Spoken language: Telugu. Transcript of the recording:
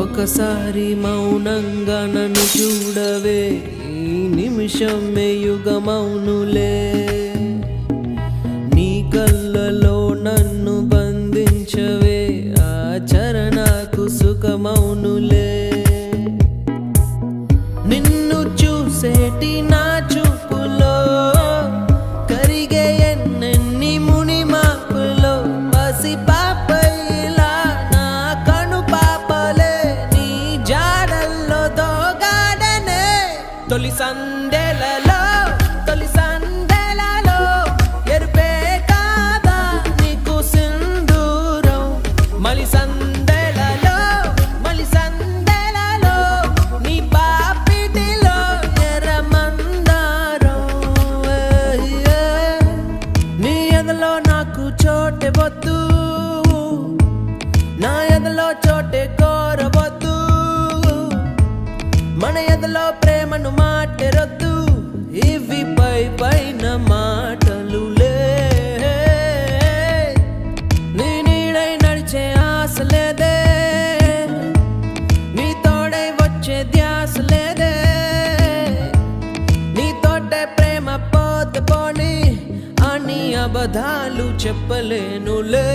ఒకసారి మౌనంగా నన్ను చూడవే, ఈ నిమిషమే యుగమౌనులే. నీ కళ్ళలో నన్ను బంధించవే, ఆ చరణకు సుఖమౌనులే. నిన్ను చూసేటి నా చూపులో కరిగే ఎన్నెన్ని ముని మాపులో, పసి పాపైలా నా కను పాపలే నీ జాడల్లో దోగాడనే. తొలి సందెలలో ఎరుపే కాదా నీకు సింధూరం, మలి సందెలలో నీ పాపిటిలో ఎర్రమందారం. నీ ఎదలో నాకు చోటే వద్దు, నా ఎదలో చోటే కోరవద్దు. మన ఎదలో ప్రేమను మాటెరొద్దు, ఇవి పైన మాటలులే. నీ నీడై నడిచే ఆశ లేదే, నీ తోడై వచ్చే ధ్యాస లేదే. నీ తోటే ప్రేమ పోతే పోని అని అబద్ధాలు చెప్పలేనులే.